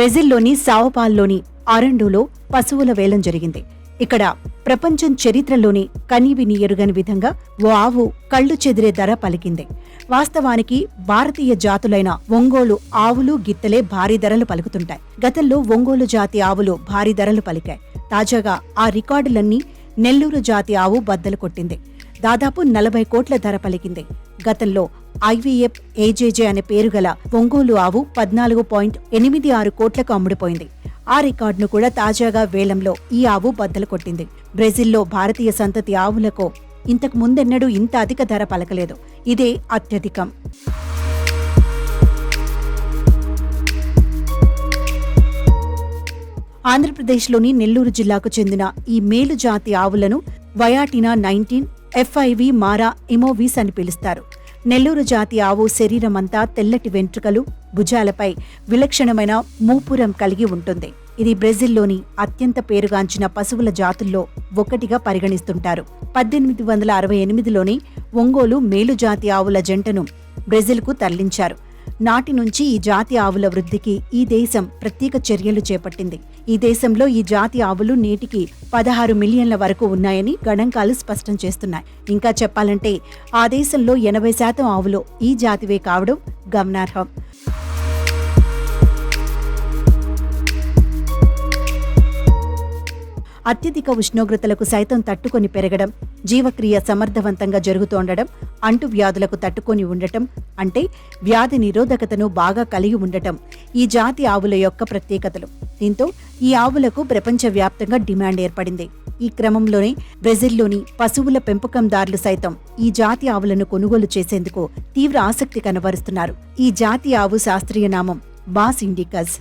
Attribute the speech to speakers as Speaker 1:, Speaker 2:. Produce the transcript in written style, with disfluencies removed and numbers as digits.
Speaker 1: బ్రెజిల్లోని సావోపాల్లోని అరండోలో పశువుల వేలం జరిగింది. ఇక్కడ ప్రపంచం చరిత్రలోని కనీవిని ఎరుగని విధంగా ఓ ఆవు కళ్లు చెదిరే ధర పలికింది. వాస్తవానికి భారతీయ జాతులైన ఒంగోలు ఆవులు గిత్తలే భారీ ధరలు పలుకుతుంటాయి. గతంలో ఒంగోలు జాతి ఆవులు భారీ ధరలు పలికాయి. తాజాగా ఆ రికార్డులన్నీ నెల్లూరు జాతి ఆవు బద్దలు కొట్టింది. దాదాపు 40 కోట్ల ధర పలికింది. గతంలో ఐవీఎఫ్ ఏజేజే అనే పేరు గల ఒంగోలు ఆవు 14.86 కోట్లకు అమ్ముడుపోయింది. ఆ రికార్డును కూడా తాజాగా వేలంలో ఈ ఆవు బద్దలు కొట్టింది. బ్రెజిల్లో భారతీయ సంతతి ఆవులకు ఇంతకు ముందెన్నడూ ఇంత అధిక ధర పలకలేదు. ఇదే అత్యధికం. ఆంధ్రప్రదేశ్లోని నెల్లూరు జిల్లాకు చెందిన ఈ మేలు జాతి ఆవులను వయాటినా 19 FIV మారా ఇమోవీస్ అని పిలుస్తారు. నెల్లూరు జాతి ఆవు శరీరమంతా తెల్లటి వెంట్రుకలు, భుజాలపై విలక్షణమైన మూపురం కలిగి ఉంటుంది. ఇది బ్రెజిల్లోని అత్యంత పేరుగాంచిన పశువుల జాతుల్లో ఒకటిగా పరిగణిస్తుంటారు. 1868లోనే ఒంగోలు మేలు జాతి ఆవుల జంటను బ్రెజిల్కు తరలించారు. నాటి నుంచి ఈ జాతి ఆవుల వృద్ధికి ఈ దేశం ప్రత్యేక చర్యలు చేపట్టింది. ఈ దేశంలో ఈ జాతి ఆవులు నేటికి 16 మిలియన్ల వరకు ఉన్నాయని గణాంకాలు స్పష్టం చేస్తున్నాయి. ఇంకా చెప్పాలంటే ఆ దేశంలో 80% ఆవులు ఈ జాతివే కావడం గమనార్హం. అత్యధిక ఉష్ణోగ్రతలకు సైతం తట్టుకొని పెరగడం, జీవక్రియ సమర్థవంతంగా జరుగుతోండడం, అంటువ్యాధులకు తట్టుకొని ఉండటం, అంటే వ్యాధి నిరోధకతను బాగా కలిగి ఉండటం ఈ జాతి ఆవుల యొక్క ప్రత్యేకతలు. దీంతో ఈ ఆవులకు ప్రపంచవ్యాప్తంగా డిమాండ్ ఏర్పడింది. ఈ క్రమంలోనే బ్రెజిల్లోని పశువుల పెంపకందారులు సైతం ఈ జాతి ఆవులను కొనుగోలు చేసేందుకు తీవ్ర ఆసక్తి కనబరుస్తున్నారు. ఈ జాతి ఆవు శాస్త్రీయ నామం బాస్ ఇండికస్.